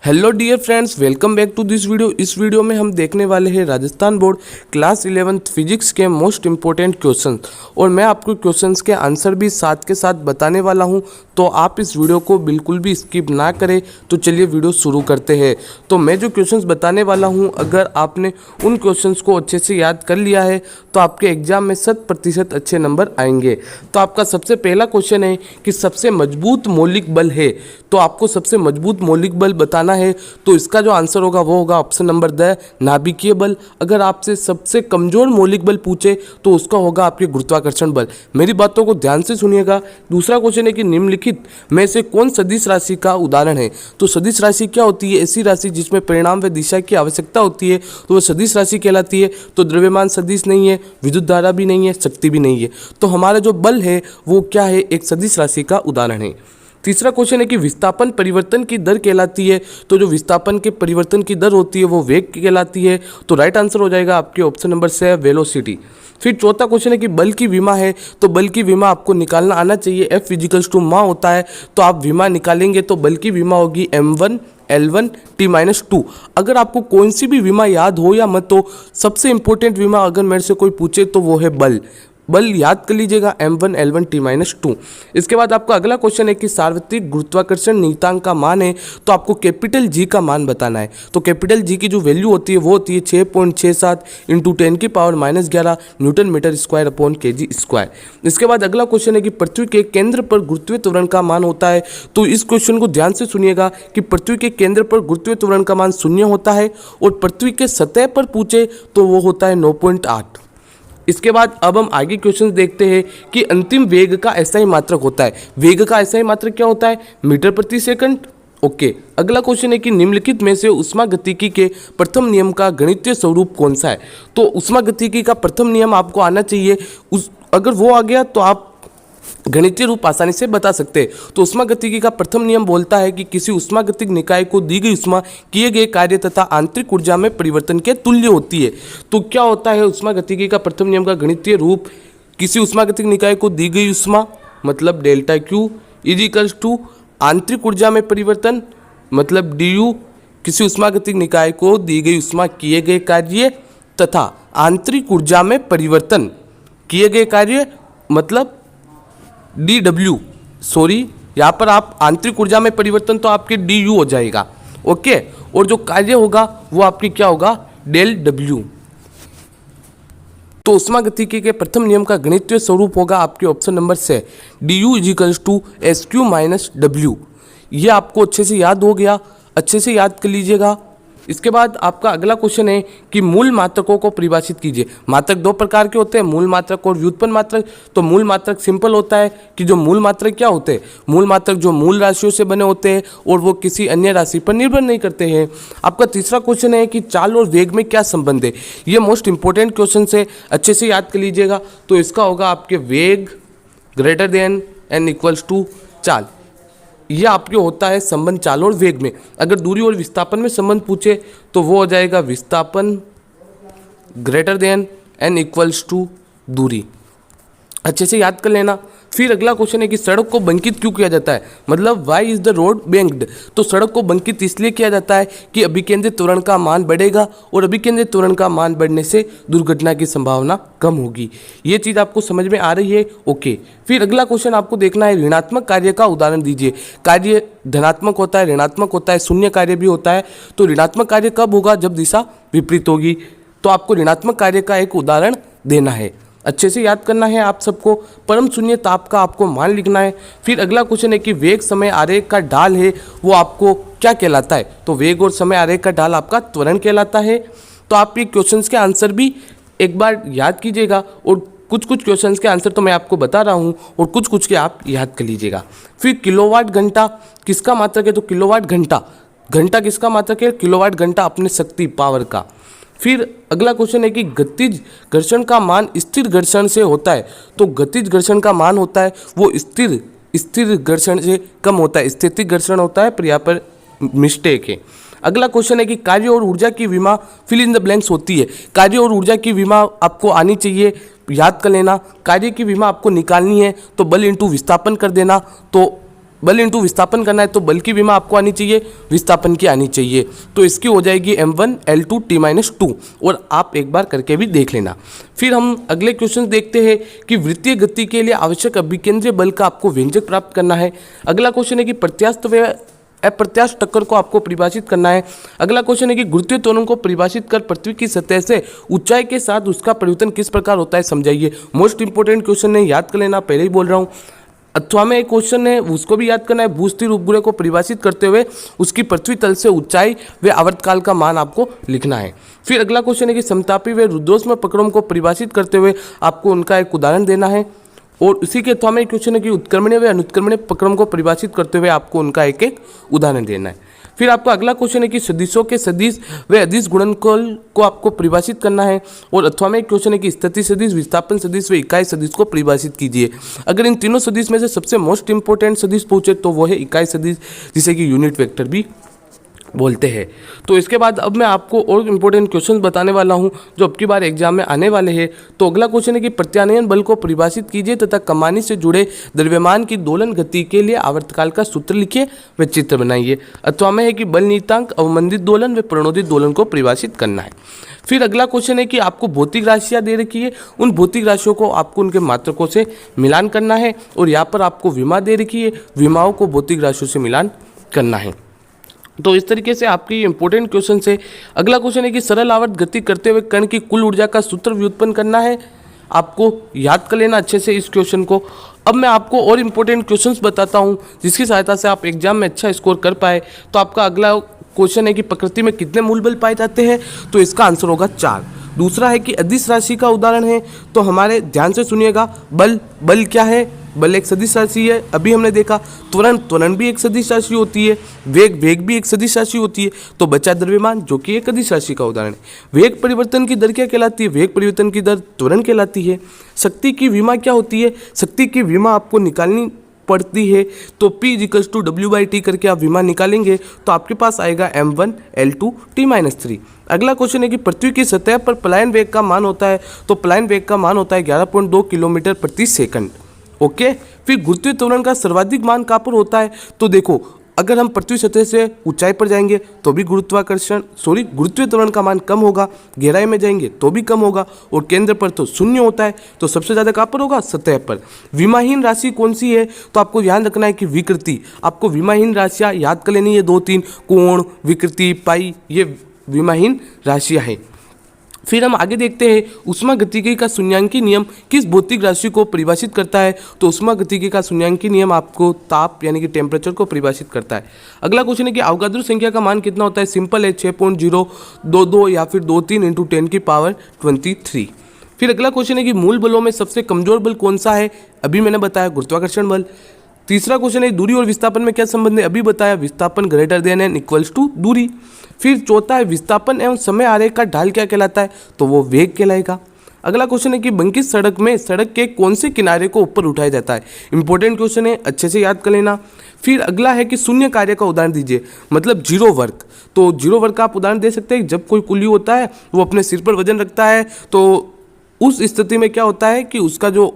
Hello dear friends, welcome back to this video. इस video में हम देखने वाले हैं Rajasthan board class 11th physics के मोस्ट इम्पोर्टेंट क्वेश्चंस, और मैं आपको क्वेश्चंस के आंसर भी साथ के साथ बताने वाला हूं, तो आप इस वीडियो को बिल्कुल भी स्किप ना करें। तो चलिए वीडियो शुरू करते हैं। तो मैं जो क्वेश्चंस बताने वाला हूँ, अगर आपने उन क्वेश्चंस को अच्छे से याद कर लिया है तो आपके एग्जाम में 100% अच्छे नंबर आएंगे। तो आपका सबसे पहला क्वेश्चन है कि सबसे मजबूत मौलिक बल है, तो आपको सबसे मजबूत मौलिक बल बताना है। तो इसका जो आंसर होगा वो होगा ऑप्शन नंबर द नाभिकीय बल। अगर आपसे सबसे कमजोर मौलिक बल पूछे तो उसका होगा आपके गुरुत्वाकर्षण बल। मेरी बातों को ध्यान से सुनिएगा। दूसरा क्वेश्चन है कि निम्नलिखित में से कौन सदिश राशि का उदाहरण है। तो सदिश राशि क्या होती है? ऐसी राशि जिसमें परिणाम व दिशा की आवश्यकता होती है, तो वह सदिश राशि कहलाती है। तो द्रव्यमान सदिश नहीं है, विद्युत धारा भी नहीं है, शक्ति भी नहीं है। तो हमारा जो बल है वो क्या है? एक सदिश राशि का उदाहरण है। तीसरा क्वेश्चन है कि विस्थापन परिवर्तन की दर कहलाती है। तो जो विस्थापन के परिवर्तन की दर होती है वो वेग कहलाती है। तो राइट आंसर हो जाएगा आपके ऑप्शन नंबर से वेलोसिटी। फिर चौथा क्वेश्चन है कि बल की विमा है। तो बल की विमा आपको निकालना आना चाहिए। F इजिकल्स टू मा होता है, तो आप विमा निकालेंगे तो बल की विमा होगी m1 L1 T-2। अगर आपको कौन सी भी विमा याद हो या मत, तो सबसे इंपॉर्टेंट विमा अगर मेरे से कोई पूछे तो वो है बल याद कर लीजिएगा, m1 L1 T-2। इसके बाद आपका अगला क्वेश्चन है कि सार्वत्रिक गुरुत्वाकर्षण नियतांक का मान है, तो आपको कैपिटल जी का मान बताना है। तो कैपिटल जी की जो वैल्यू होती है वो होती है 6.67 × 10⁻11 newton metre square upon kg square. इसके बाद अगला क्वेश्चन है कि पृथ्वी के केंद्र पर गुरुत्वीय त्वरण का मान होता है। तो इस क्वेश्चन को ध्यान से सुनिएगा कि पृथ्वी के केंद्र पर गुरुत्वीय त्वरण का मान 0 होता है, और पृथ्वी के सतह पर पूछे तो वो होता है 9.8। इसके बाद अब हम आगे क्वेश्चन देखते हैं कि अंतिम वेग का SI मात्रक होता है। वेग का SI मात्रक क्या होता है? मीटर प्रति सेकंड। ओके, अगला क्वेश्चन है कि निम्नलिखित में से ऊष्मागतिकी के प्रथम नियम का गणितीय स्वरूप कौन सा है। तो ऊष्मागतिकी का प्रथम नियम आपको आना चाहिए। अगर वो आ गया तो आप गणितीय रूप आसानी से बता सकते हैं। तो ऊष्मागतिकी का प्रथम नियम बोलता है कि किसी ऊष्मागतिक निकाय को दी गई ऊष्मा किए गए कार्य तथा आंतरिक ऊर्जा में परिवर्तन के तुल्य होती है। तो क्या होता है ऊष्मागतिकी का प्रथम नियम का गणितीय रूप? किसी ऊष्मागतिक निकाय को दी गई ऊष्मा मतलब डेल्टा क्यू इजिकल्स टू आंतरिक ऊर्जा में परिवर्तन मतलब DU। किसी ऊष्मागतिक निकाय को दी गई ऊष्मा किए गए कार्य तथा आंतरिक ऊर्जा में परिवर्तन किए गए कार्य मतलब DW। सॉरी, यहाँ पर आप आंतरिक ऊर्जा में परिवर्तन तो आपके DU हो जाएगा। ओके, और जो कार्य होगा वो आपकी क्या होगा? Del W। तो ऊष्मागतिकी के प्रथम नियम का गणितीय स्वरूप होगा आपके ऑप्शन नंबर से DU equals to SQ minus W। ये आपको अच्छे से याद हो गया, अच्छे से याद कर लीजिएगा। इसके बाद आपका अगला क्वेश्चन है कि मूल मात्रकों को परिभाषित कीजिए। मात्रक दो प्रकार के होते हैं, मूल मात्रक और व्युत्पन्न मात्रक। तो मूल मात्रक सिंपल होता है कि जो मूल मात्रक क्या होते हैं? मूल मात्रक जो मूल राशियों से बने होते हैं और वो किसी अन्य राशि पर निर्भर नहीं करते हैं। आपका तीसरा क्वेश्चन है कि चाल और वेग में क्या संबंध है। ये मोस्ट इंपॉर्टेंट क्वेश्चन है, अच्छे से याद कर लीजिएगा। तो इसका होगा आपके वेग greater than and equals to चाल। यह आपके होता है संबंध चाल और वेग में। अगर दूरी और विस्थापन में संबंध पूछे तो वो हो जाएगा विस्थापन greater than and equals to दूरी। अच्छे से याद कर लेना। फिर अगला क्वेश्चन है कि सड़क को बंकित क्यों किया जाता है, मतलब why is the road banked. तो सड़क को बंकित इसलिए किया जाता है कि अभिकेंद्रित त्वरण का मान बढ़ेगा, और अभिकेंद्रित त्वरण का मान बढ़ने से दुर्घटना की संभावना कम होगी। ये चीज़ आपको समझ में आ रही है? ओके। फिर अगला क्वेश्चन आपको देखना है ऋणात्मक कार्य का उदाहरण दीजिए। कार्य धनात्मक होता है, ऋणात्मक होता है, शून्य कार्य भी होता है। तो ऋणात्मक कार्य कब होगा? जब दिशा विपरीत होगी। तो आपको ऋणात्मक कार्य का एक उदाहरण देना है, अच्छे से याद करना है आप सबको। परम शून्य ताप का आपको मान लिखना है। फिर अगला क्वेश्चन है कि वेग समय आरेख का ढाल है वो आपको क्या कहलाता है। तो वेग और समय आरेख का ढाल आपका त्वरण कहलाता है। तो आप ये क्वेश्चंस के आंसर भी एक बार याद कीजिएगा, और कुछ क्वेश्चंस के आंसर तो मैं आपको बता रहा हूँ और कुछ के आप याद कर लीजिएगा। फिर किलोवाट घंटा किसका मात्रक है? तो किलोवाट घंटा किसका मात्रक है? किलोवाट घंटा अपने शक्ति पावर का। फिर अगला क्वेश्चन है कि गतिज घर्षण का मान स्थिर घर्षण से होता है। तो गतिज घर्षण का मान होता है वो स्थिर घर्षण से कम होता है, स्थैतिक घर्षण होता है, पर यहाँ पर मिस्टेक है। अगला क्वेश्चन है कि कार्य और ऊर्जा की विमा फिल इन द ब्लैंक्स होती है। कार्य और ऊर्जा की विमा आपको आनी चाहिए, याद कर लेना। कार्य की विमा आपको निकालनी है तो बल इंटू विस्थापन कर देना। तो बल इंटू विस्थापन करना है तो बल की विमा आपको आनी चाहिए, विस्थापन की आनी चाहिए। तो इसकी हो जाएगी m1 L2 t-2 और आप एक बार करके भी देख लेना। फिर हम अगले क्वेश्चन देखते हैं कि वृत्तीय गति के लिए आवश्यक अभिकेंद्रीय बल का आपको व्यंजक प्राप्त करना है। अगला क्वेश्चन है कि प्रत्यास्थ व अप्रत्यास्थ टक्कर को आपको परिभाषित करना है। अगला क्वेश्चन है कि गुरुत्वीय त्वरण को परिभाषित कर पृथ्वी की सतह से ऊंचाई के साथ उसका परिवर्तन किस प्रकार होता है समझाइए। मोस्ट इंपोर्टेंट क्वेश्चन है, याद कर लेना, पहले ही बोल रहा हूँ। अथवा में एक क्वेश्चन है, उसको भी याद करना है। भूस्थिर उपग्रह को परिभाषित करते हुए उसकी पृथ्वी तल से ऊंचाई व आवर्तकाल का मान आपको लिखना है। फिर अगला क्वेश्चन है कि समतापी व रुद्धोष्म प्रकरणों को परिभाषित करते हुए आपको उनका एक उदाहरण देना है। और उसी के अथवा में एक क्वेश्चन है कि उत्क्रमणीय व अनुत्क्रमणीय प्रक्रम को परिभाषित करते हुए आपको उनका एक एक उदाहरण देना है। फिर आपका अगला क्वेश्चन है कि सदिशों के सदिश व अदिश गुणनफल को आपको परिभाषित करना है। और अथवा में एक क्वेश्चन है कि स्थिति सदिश, विस्थापन सदिश व इकाई सदिश को परिभाषित कीजिए। अगर इन तीनों सदिश में से सबसे मोस्ट इंपोर्टेंट सदिश पूछे तो वो है इकाई सदिश, जिसे कि यूनिट वेक्टर भी बोलते हैं। तो इसके बाद अब मैं आपको और इम्पोर्टेंट क्वेश्चन बताने वाला हूं जो अब की बार एग्जाम में आने वाले हैं। तो अगला क्वेश्चन है कि प्रत्यानयन बल को परिभाषित कीजिए तथा कमानी से जुड़े द्रव्यमान की दोलन गति के लिए आवर्तकाल का सूत्र लिखिए व चित्र बनाइए। अथवा में है कि बल नीतांक, अवमंदित दोलन व प्रणोदित दोलन को परिभाषित करना है। फिर अगला क्वेश्चन है कि आपको भौतिक राशियाँ दे रखी है, उन भौतिक राशियों को आपको उनके मात्रकों से मिलान करना है। और यहाँ पर आपको विमा दे रखी है, विमाओं को भौतिक राशियों से मिलान करना है। तो इस तरीके से आपकी इंपॉर्टेंट क्वेश्चन है। अगला क्वेश्चन है कि सरल आवर्त गति करते हुए कण की कुल ऊर्जा का सूत्र व्युत्पन्न करना है। आपको याद कर लेना अच्छे से इस क्वेश्चन को। अब मैं आपको और इम्पोर्टेंट क्वेश्चंस बताता हूं जिसकी सहायता से आप एग्जाम में अच्छा स्कोर कर पाए। तो आपका अगला क्वेश्चन है कि प्रकृति में कितने मूल बल पाए जाते हैं, तो इसका आंसर होगा 4। दूसरा है कि अदिश राशि का उदाहरण है, तो हमारे ध्यान से सुनिएगा। बल क्या है, बल एक सदिश राशि है, अभी हमने देखा। त्वरण भी एक सदिश राशि होती है, वेग भी एक सदिश राशि होती है। तो बचा द्रव्यमान जो कि एक अदिश राशि का उदाहरण है। वेग परिवर्तन की दर क्या कहलाती है, वेग परिवर्तन की दर त्वरण कहलाती है। शक्ति की विमा क्या होती है, शक्ति की विमा आपको निकालनी पड़ती है। तो P = W/T करके आप विमा निकालेंगे तो आपके पास आएगा m1 L2 t-3। अगला क्वेश्चन है कि पृथ्वी की सतह पर पलायन वेग का मान होता है, तो पलायन वेग का मान होता है 11.2 किलोमीटर प्रति सेकंड। ओके। फिर गुरुत्वीय त्वरण का सर्वाधिक मान कहाँ पर होता है, तो देखो अगर हम पृथ्वी सतह से ऊंचाई पर जाएंगे तो भी गुरुत्वीय त्वरण का मान कम होगा, गहराई में जाएंगे तो भी कम होगा, और केंद्र पर तो शून्य होता है। तो सबसे ज़्यादा कहाँ पर होगा, सतह पर। विमाहीन राशि कौन सी है, तो आपको ध्यान रखना है कि विकृति। आपको विमाहीन राशियाँ याद कर लेनी है, 2-3, कोण, विकृति, पाई, ये विमाहीन राशियाँ हैं। फिर हम आगे देखते हैं ऊष्मागतिकी का शून्याङ्की नियम किस भौतिक राशि को परिभाषित करता है, तो ऊष्मागतिकी का शून्याङ्की नियम आपको ताप यानी कि टेम्परेचर को परिभाषित करता है। अगला क्वेश्चन है कि अवगाद्रो संख्या का मान कितना होता है, सिंपल है 6.022 या फिर 23 × 10⁻23। फिर अगला क्वेश्चन है कि मूल बलों में सबसे कमजोर बल कौन सा है, अभी मैंने बताया गुरुत्वाकर्षण बल। तीसरा क्वेश्चन है दूरी और विस्थापन में क्या संबंध है, अभी बताया विस्थापन > दूरी। फिर चौथा है विस्थापन एवं समय आरेख का ढाल क्या कहलाता है, तो वो वेग कहलाएगा। अगला क्वेश्चन है कि बंकित सड़क में सड़क के कौन से किनारे को ऊपर उठाया जाता है, इंपॉर्टेंट क्वेश्चन है, अच्छे से याद कर लेना। फिर अगला है कि शून्य कार्य का उदाहरण दीजिए, मतलब जीरो वर्क। तो जीरो वर्क का आप उदाहरण दे सकते हैं, जब कोई कुल्ली होता है वो अपने सिर पर वजन रखता है तो उस स्थिति में क्या होता है कि उसका जो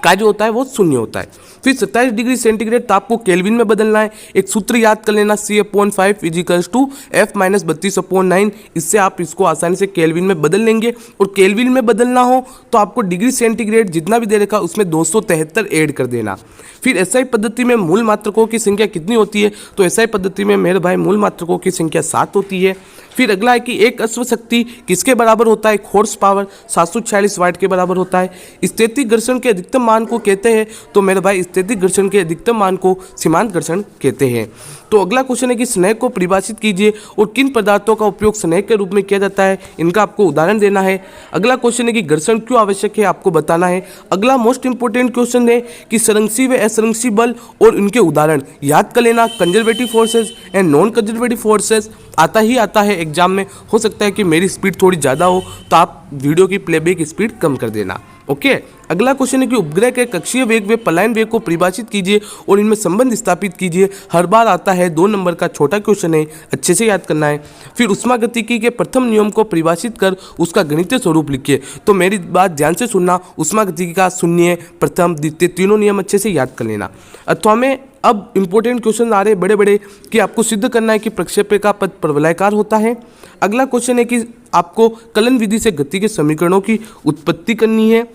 कार्य होता है वो शून्य होता है। फिर 27 डिग्री सेंटीग्रेड ताप को केल्विन में बदलना है, एक सूत्र याद कर लेना C/5 = F-32/9। इससे आप इसको आसानी से केल्विन में बदल लेंगे। और केल्विन में बदलना हो तो आपको डिग्री सेंटीग्रेड जितना भी दे रखा उसमें 273 ऐड कर देना। फिर SI पद्धति में मूल मात्रकों की संख्या कितनी होती है, तो SI पद्धति में मेरे भाई मूल मात्रकों की संख्या 7 होती है। फिर अगला है कि एक अश्व शक्ति किसके बराबर होता है, हॉर्स पावर 746 वाट के बराबर होता है। स्थैतिक घर्षण के अधिकतम मान को कहते हैं, तो मेरे भाई स्थैतिक घर्षण के अधिकतम मान को सीमांत घर्षण कहते हैं। तो अगला क्वेश्चन है कि स्नेह को परिभाषित कीजिए और किन पदार्थों का उपयोग स्नेह के रूप में किया जाता है, इनका आपको उदाहरण देना है। अगला क्वेश्चन है कि घर्षण क्यों आवश्यक है, आपको बताना है। अगला मोस्ट इंपोर्टेंट क्वेश्चन है कि संरक्षी व असंरक्षी बल और उनके उदाहरण याद कर लेना। Conservative forces and non conservative forces आता है एग्जाम में। हो सकता है कि मेरी स्पीड थोड़ी ज़्यादा हो तो आप वीडियो की प्लेबैक स्पीड कम कर देना। ओके। अगला क्वेश्चन है कि उपग्रह के कक्षीय वेग व पलायन वेग को परिभाषित कीजिए और इनमें संबंध स्थापित कीजिए। हर बार आता है, 2 नंबर का छोटा क्वेश्चन है, अच्छे से याद करना है। फिर ऊष्मागतिकी के प्रथम नियम को परिभाषित कर उसका गणितीय स्वरूप लिखिए। तो मेरी बात ध्यान से सुनना, ऊष्मागतिकी का शून्य, प्रथम, द्वितीय तीनों नियम अच्छे से याद कर लेना। अथवा में अब इंपॉर्टेंट क्वेश्चन आ रहे हैं बड़े बड़े कि आपको सिद्ध करना है कि प्रक्षेप्य का पथ परवलयाकार होता है। अगला क्वेश्चन है कि आपको कलन विधि से गति के समीकरणों की उत्पत्ति करनी है।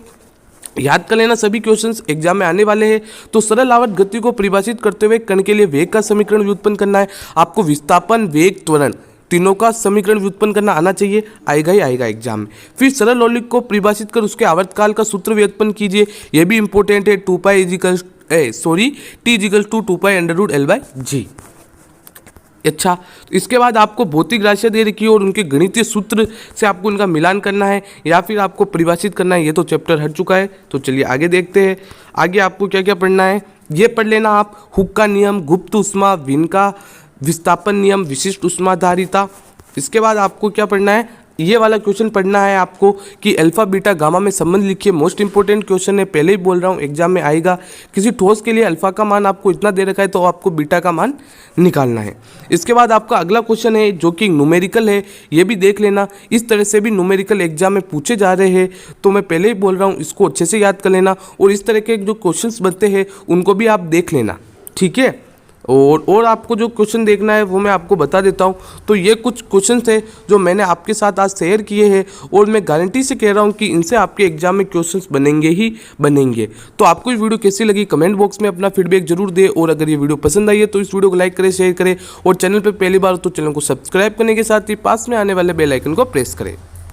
याद कर लेना, सभी क्वेश्चंस एग्जाम में आने वाले हैं। तो सरल आवर्त गति को परिभाषित करते हुए कण के लिए वेग का समीकरण व्युत्पन्न करना है। आपको विस्थापन, वेग, त्वरण तीनों का समीकरण व्युत्पन्न करना आना चाहिए, आएगा ही आएगा एग्जाम में। फिर सरल लौलिक को परिभाषित कर उसके आवर्तकाल का सूत्र व्युत्पन्न कीजिए, यह भी इंपॉर्टेंट है। t equal to 2π√L/g। अच्छा, इसके बाद आपको भौतिक राशियाँ दे रखी है और उनके गणितीय सूत्र से आपको उनका मिलान करना है या फिर आपको परिभाषित करना है। ये तो चैप्टर हट चुका है, तो चलिए आगे देखते हैं। आगे आपको क्या क्या पढ़ना है ये पढ़ लेना आप। हुक का नियम, गुप्त उष्मा, विन का विस्थापन नियम, विशिष्ट उष्माधारिता। इसके बाद आपको क्या पढ़ना है, ये वाला क्वेश्चन पढ़ना है आपको कि अल्फा बीटा गामा में संबंध लिखिए। मोस्ट इंपोर्टेंट क्वेश्चन है, पहले ही बोल रहा हूँ एग्जाम में आएगा। किसी ठोस के लिए अल्फा का मान आपको इतना दे रखा है तो आपको बीटा का मान निकालना है। इसके बाद आपका अगला क्वेश्चन है जो कि न्यूमेरिकल है, ये भी देख लेना। इस तरह से भी न्यूमेरिकल एग्जाम में पूछे जा रहे हैं, तो मैं पहले ही बोल रहा हूँ इसको अच्छे से याद कर लेना और इस तरह के जो क्वेश्चंस बनते हैं उनको भी आप देख लेना, ठीक है। और आपको जो क्वेश्चन देखना है वो मैं आपको बता देता हूँ। तो ये कुछ क्वेश्चन थे जो मैंने आपके साथ आज शेयर किए हैं और मैं गारंटी से कह रहा हूँ कि इनसे आपके एग्जाम में क्वेश्चंस बनेंगे ही बनेंगे। तो आपको ये वीडियो कैसी लगी कमेंट बॉक्स में अपना फीडबैक जरूर दें और अगर ये वीडियो पसंद आई है तो इस वीडियो को लाइक करें, शेयर करें और चैनल पर पहली बार तो चैनल को सब्सक्राइब करने के साथ ही पास में आने वाले बेल आइकन को प्रेस करें।